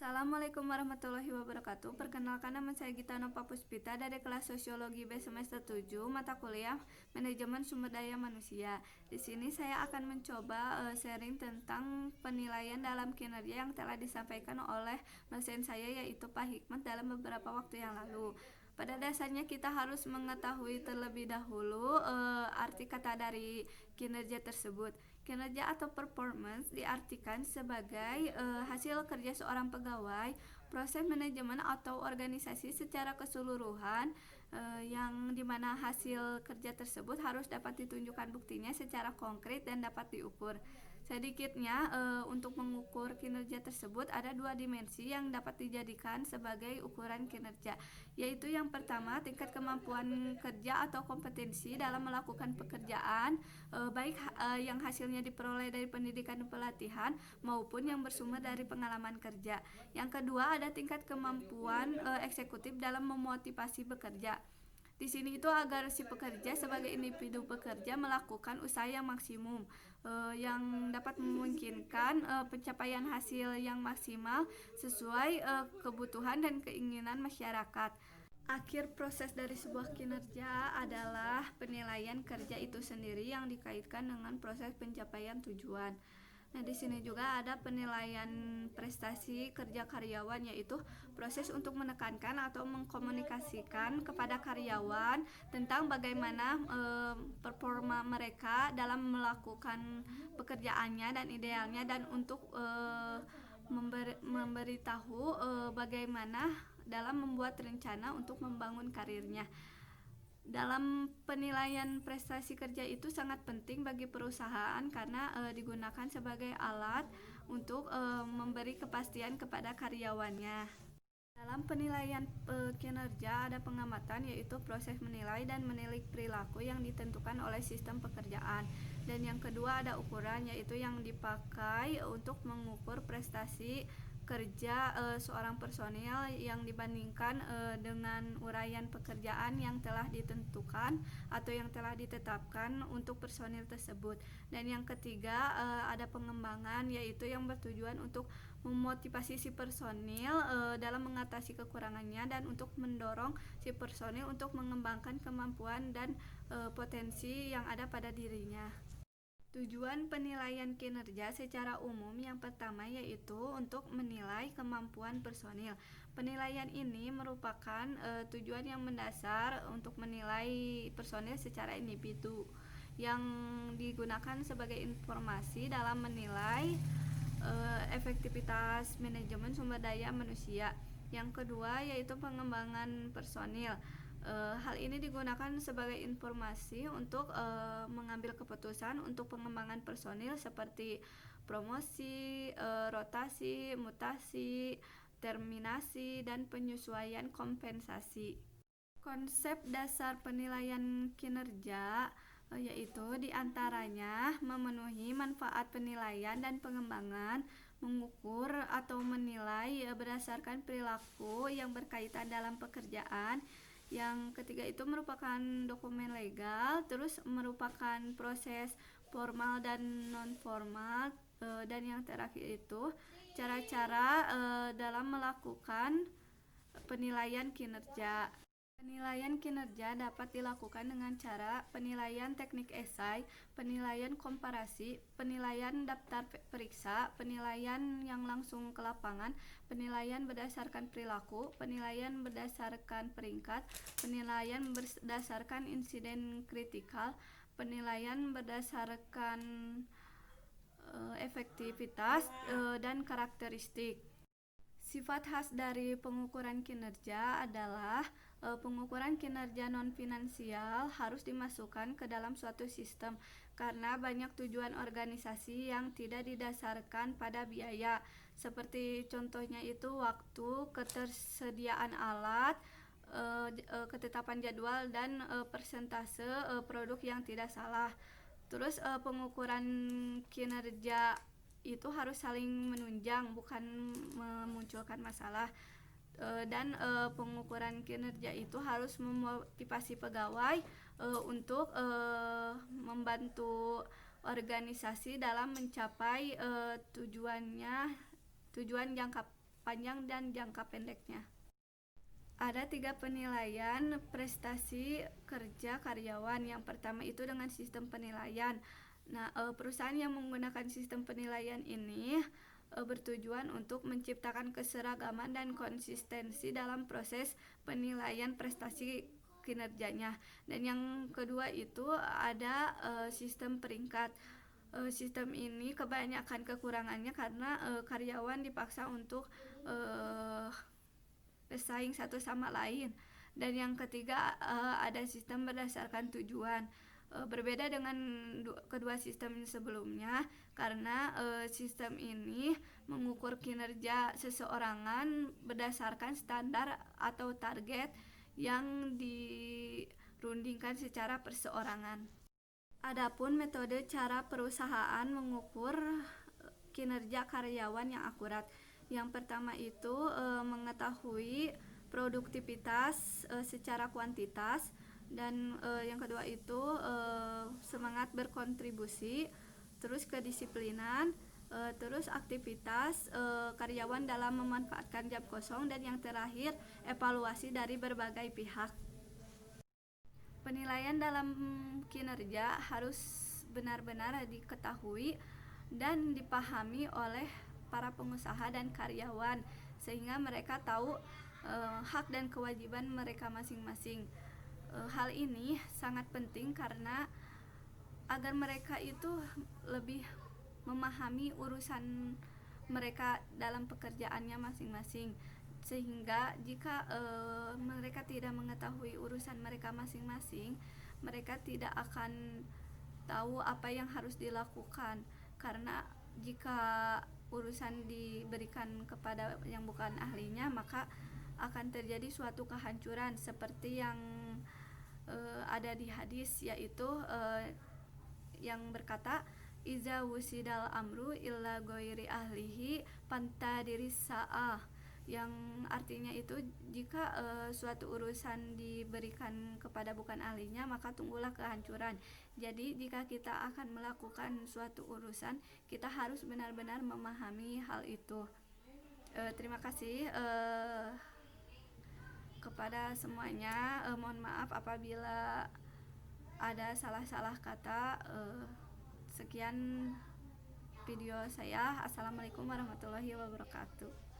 Assalamualaikum warahmatullahi wabarakatuh. Perkenalkan, nama saya Gita Nova Puspita dari kelas Sosiologi B semester 7, mata kuliah Manajemen Sumber Daya Manusia. Di sini saya akan mencoba sharing tentang penilaian dalam kinerja yang telah disampaikan oleh dosen saya, yaitu Pak Hikmat, dalam beberapa waktu yang lalu. Pada dasarnya kita harus mengetahui terlebih dahulu arti kata dari kinerja tersebut. Kinerja atau performance diartikan sebagai hasil kerja seorang pegawai, proses manajemen atau organisasi secara keseluruhan, yang dimana hasil kerja tersebut harus dapat ditunjukkan buktinya secara konkret dan dapat diukur. Sedikitnya untuk mengukur kinerja tersebut ada dua dimensi yang dapat dijadikan sebagai ukuran kinerja, yaitu yang pertama tingkat kemampuan kerja atau kompetensi dalam melakukan pekerjaan, baik yang hasilnya diperoleh dari pendidikan dan pelatihan maupun yang bersumber dari pengalaman kerja. Yang kedua ada tingkat kemampuan eksekutif dalam memotivasi bekerja. Di sini itu agar si pekerja sebagai individu pekerja melakukan usaha yang maksimum, yang dapat memungkinkan pencapaian hasil yang maksimal sesuai kebutuhan dan keinginan masyarakat. Akhir proses dari sebuah kinerja adalah penilaian kerja itu sendiri yang dikaitkan dengan proses pencapaian tujuan. Nah, di sini juga ada penilaian prestasi kerja karyawan, yaitu proses untuk menekankan atau mengkomunikasikan kepada karyawan tentang bagaimana performa mereka dalam melakukan pekerjaannya dan idealnya, dan untuk memberitahu bagaimana dalam membuat rencana untuk membangun karirnya. Dalam penilaian prestasi kerja itu sangat penting bagi perusahaan karena digunakan sebagai alat untuk memberi kepastian kepada karyawannya. Dalam penilaian kinerja ada pengamatan, yaitu proses menilai dan menilik perilaku yang ditentukan oleh sistem pekerjaan. Dan yang kedua ada ukuran, yaitu yang dipakai untuk mengukur prestasi kerja seorang personil yang dibandingkan dengan uraian pekerjaan yang telah ditentukan atau yang telah ditetapkan untuk personil tersebut. Dan yang ketiga ada pengembangan, yaitu yang bertujuan untuk memotivasi si personil dalam mengatasi kekurangannya dan untuk mendorong si personil untuk mengembangkan kemampuan dan potensi yang ada pada dirinya. Tujuan penilaian kinerja secara umum yang pertama yaitu untuk menilai kemampuan personil. Penilaian ini merupakan tujuan yang mendasar untuk menilai personil secara individu, yang digunakan sebagai informasi dalam menilai efektivitas manajemen sumber daya manusia. Yang kedua yaitu pengembangan personil. Hal ini digunakan sebagai informasi untuk mengambil keputusan untuk pengembangan personil seperti promosi, rotasi, mutasi, terminasi, dan penyesuaian kompensasi. Konsep dasar penilaian kinerja yaitu diantaranya memenuhi manfaat penilaian dan pengembangan, mengukur atau menilai berdasarkan perilaku yang berkaitan dalam pekerjaan. Yang ketiga itu merupakan dokumen legal, terus merupakan proses formal dan non formal, dan yang terakhir itu cara-cara dalam melakukan penilaian kinerja. Penilaian kinerja dapat dilakukan dengan cara penilaian teknik esai, penilaian komparasi, penilaian daftar periksa, penilaian yang langsung ke lapangan, penilaian berdasarkan perilaku, penilaian berdasarkan peringkat, penilaian berdasarkan insiden kritikal, penilaian berdasarkan efektivitas dan karakteristik. Sifat khas dari pengukuran kinerja adalah pengukuran kinerja non-finansial harus dimasukkan ke dalam suatu sistem karena banyak tujuan organisasi yang tidak didasarkan pada biaya. Seperti contohnya itu waktu, ketersediaan alat, ketetapan jadwal, dan persentase produk yang tidak salah. Terus pengukuran kinerja itu harus saling menunjang, bukan memunculkan masalah. Dan pengukuran kinerja itu harus memotivasi pegawai untuk membantu organisasi dalam mencapai tujuan jangka panjang dan jangka pendeknya. Ada 3 penilaian prestasi kerja karyawan. Yang pertama itu dengan sistem penilaian. Nah, perusahaan yang menggunakan sistem penilaian ini bertujuan untuk menciptakan keseragaman dan konsistensi dalam proses penilaian prestasi kinerjanya. Dan yang kedua itu ada sistem peringkat. Sistem ini kebanyakan kekurangannya karena karyawan dipaksa untuk bersaing satu sama lain. Dan yang ketiga ada sistem berdasarkan tujuan. Berbeda dengan kedua sistem sebelumnya karena sistem ini mengukur kinerja seseorangan berdasarkan standar atau target yang dirundingkan secara perseorangan. Adapun metode cara perusahaan mengukur kinerja karyawan yang akurat. Yang pertama itu mengetahui produktivitas secara kuantitas, dan yang kedua itu semangat berkontribusi, terus kedisiplinan, terus aktivitas karyawan dalam memanfaatkan jam kosong, dan yang terakhir evaluasi dari berbagai pihak. Penilaian dalam kinerja harus benar-benar diketahui dan dipahami oleh para pengusaha dan karyawan sehingga mereka tahu hak dan kewajiban mereka masing-masing. Hal ini sangat penting karena agar mereka itu lebih memahami urusan mereka dalam pekerjaannya masing-masing, sehingga jika mereka tidak mengetahui urusan mereka masing-masing, mereka tidak akan tahu apa yang harus dilakukan. Karena jika urusan diberikan kepada yang bukan ahlinya, maka akan terjadi suatu kehancuran seperti yang ada di hadis, yaitu yang berkata iza wusidal amru illa ghairi ahlihi pantadiris sa'ah, yang artinya itu jika suatu urusan diberikan kepada bukan ahlinya maka tunggulah kehancuran. Jadi jika kita akan melakukan suatu urusan, kita harus benar-benar memahami hal itu. Terima kasih kepada semuanya. Mohon maaf apabila ada salah-salah kata. Sekian video saya. Assalamualaikum warahmatullahi wabarakatuh.